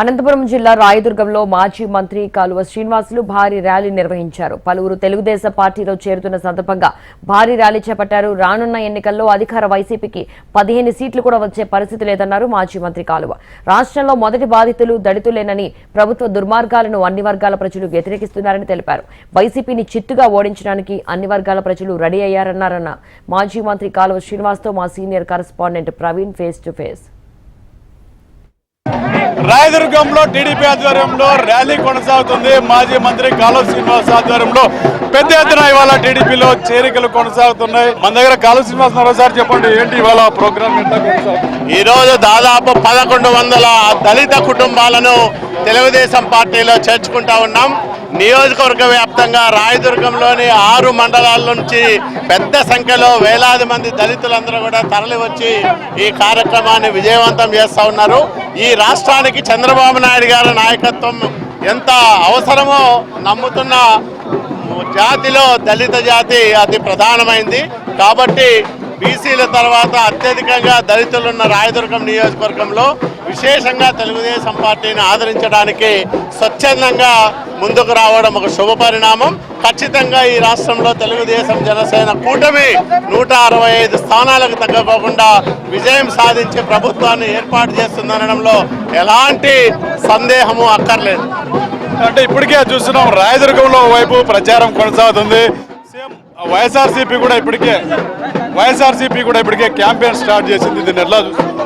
అనంతపురం జిల్లా రాయదుర్గంలో మాజీ మంత్రి కాలువ శ్రీనివాసులు భారీ ర్యాలీ నిర్వహించారు. పలువురు తెలుగుదేశం పార్టీలో చేరుతున్న సందర్భంగా భారీ ర్యాలీ చేపట్టారు. రానున్న ఎన్నికల్లో అధికార వైసీపీకి 15 సీట్లు కూడా వచ్చే పరిస్థితి లేదన్నారు మాజీ మంత్రి కాలువ. రాష్ట్రంలో మొదటి బాధితులు దళితులేనని, ప్రభుత్వ దుర్మార్గాలను అన్ని వర్గాల ప్రజలు వ్యతిరేకిస్తున్నారని తెలిపారు. వైసీపీని చిత్తుగా ఓడించడానికి అన్ని వర్గాల ప్రజలు రెడీ అయ్యారన్నారన్న మాజీ మంత్రి కాలువ శ్రీనివాస్తో మా senior correspondent Praveen face to face. రాయదుర్గంలో టీడీపీ ఆధ్వర్యంలో ర్యాలీ కొనసాగుతుంది. మాజీ మంత్రి కాలువ శ్రీనివాస్ ఆధ్వర్యంలో పెద్ద ఎత్తున ఇవాళ టీడీపీలో చేరికలు కొనసాగుతున్నాయి. మన దగ్గర కాలువ శ్రీనివాస్ మరోసారి చెప్పండి, ఏంటి ఇవాళ ప్రోగ్రామ్ ఎట్లా కొనసాగుతుంది? ఈ రోజు దాదాపు 1100 దళిత కుటుంబాలను తెలుగుదేశం పార్టీలో చేర్చుకుంటా ఉన్నాం. నియోజకవర్గ వ్యాప్తంగా రాయదుర్గంలోని 6 మండలాల నుంచి పెద్ద సంఖ్యలో వేలాది మంది దళితులందరూ కూడా తరలి వచ్చి ఈ కార్యక్రమాన్ని విజయవంతం చేస్తూ ఉన్నారు. ఈ రాష్ట్రానికి చంద్రబాబు నాయుడు గారి నాయకత్వం ఎంత అవసరమో నమ్ముతున్న జాతిలో దళిత జాతి అతి ప్రధానమైంది. కాబట్టి బీసీల తర్వాత అత్యధికంగా దళితులున్న రాయదుర్గం నియోజకవర్గంలో విశేషంగా తెలుగుదేశం పార్టీని ఆదరించడానికి స్వచ్ఛందంగా ముందుకు రావడం ఒక శుభ పరిణామం. ఖచ్చితంగా ఈ రాష్ట్రంలో తెలుగుదేశం జనసేన కూటమి 165 స్థానాలకు తగ్గకోకుండా విజయం సాధించి ప్రభుత్వాన్ని ఏర్పాటు చేస్తుందనడంలో ఎలాంటి సందేహము అక్కర్లేదు. అంటే ఇప్పటికే చూస్తున్నాం, రాయదుర్గంలో వైపు ప్రచారం కొనసాగుతుంది. సేమ్ వైఎస్ఆర్సీపీ కూడా ఇప్పటికే క్యాంపెయిన్ స్టార్ట్ చేసింది. దీన్ని ఎట్లా చూస్తున్నారు?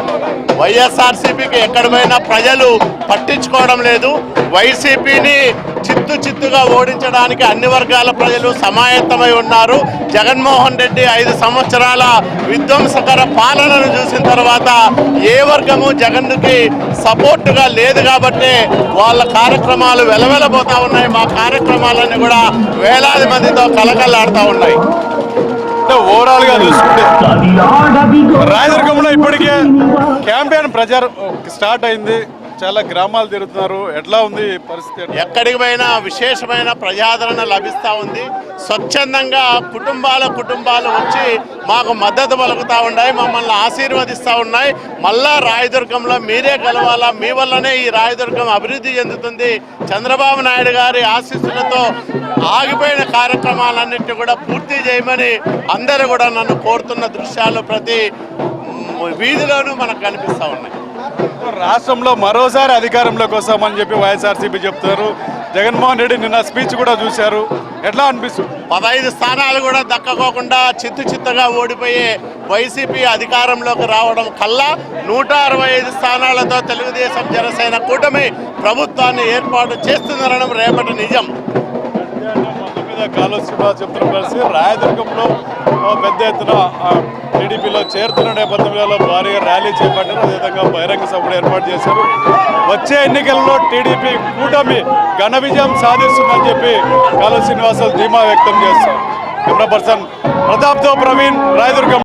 వైఎస్ఆర్సీపీకి ఎక్కడ పోయినా ప్రజలు పట్టించుకోవడం లేదు. వైసీపీని చిత్తుగా ఓడించడానికి అన్ని వర్గాల ప్రజలు సమాయత్తమై ఉన్నారు. జగన్మోహన్ రెడ్డి 5 సంవత్సరాల విధ్వంసకర పాలనను చూసిన తర్వాత ఏ వర్గము జగన్కి సపోర్టుగా లేదు కాబట్టి వాళ్ళ కార్యక్రమాలు వెలవెలబోతా ఉన్నాయి. మా కార్యక్రమాలన్నీ కూడా వేలాది మందితో కలకల్లాడుతూ ఉన్నాయి. ఓవరాల్ గా చూసుకుంటే రాయదుర్గంలో ఇప్పటికే క్యాంపెయిన్ ప్రచారం స్టార్ట్ అయింది. చాలా గ్రామాలు తిరుగుతున్నారు. ఎట్లా ఉంది పరిస్థితి? ఎక్కడికి పోయినా విశేషమైన ప్రజాదరణ లభిస్తూ ఉంది. స్వచ్ఛందంగా కుటుంబాలు వచ్చి మాకు మద్దతు పలుకుతూ ఉన్నాయి, మమ్మల్ని ఆశీర్వదిస్తూ ఉన్నాయి. మళ్ళా రాయదుర్గంలో మీరే గెలవాలా, మీ వల్లనే ఈ రాయదుర్గం అభివృద్ధి చెందుతుంది, చంద్రబాబు నాయుడు గారి ఆశీస్సులతో ఆగిపోయిన కార్యక్రమాలన్నింటినీ కూడా పూర్తి చేయమని అందరూ కూడా నన్ను కోరుతున్న దృశ్యాలు ప్రతి వీధిలోనూ మనకు కనిపిస్తూ ఉన్నాయి. రాష్ట్రంలో మరోసారి అధికారంలోకి వస్తామని చెప్పి వైఎస్ఆర్సీపీ చెప్తున్నారు. జగన్మోహన్ రెడ్డి నిన్న స్పీచ్ కూడా చూశారు. ఎట్లా అనిపిస్తుంది? 15 స్థానాలు కూడా దక్కకోకుండా చిత్తుగా ఓడిపోయే వైసీపీ అధికారంలోకి రావడం కల్లా 165 స్థానాలతో తెలుగుదేశం జనసేన కూటమి ప్రభుత్వాన్ని ఏర్పాటు చేస్తుందనడం రేపటి నిజం. కాలువ శ్రీనివాస్ చెప్తున్న పరిస్థితి రాయదుర్గంలో పెద్ద ఎత్తున టీడీపీలో చేరుతున్న నేపథ్యంలో భారీగా ర్యాలీ చేపట్టారు. అదేవిధంగా బహిరంగ సభలు ఏర్పాటు చేశారు. వచ్చే ఎన్నికల్లో టీడీపీ కూటమి ఘన విజయం సాధిస్తుందని చెప్పి కాలువ శ్రీనివాస్ ధీమా వ్యక్తం చేస్తారు. కెమెరా పర్సన్ ప్రతాప్తో ప్రవీణ్, రాయదుర్గం.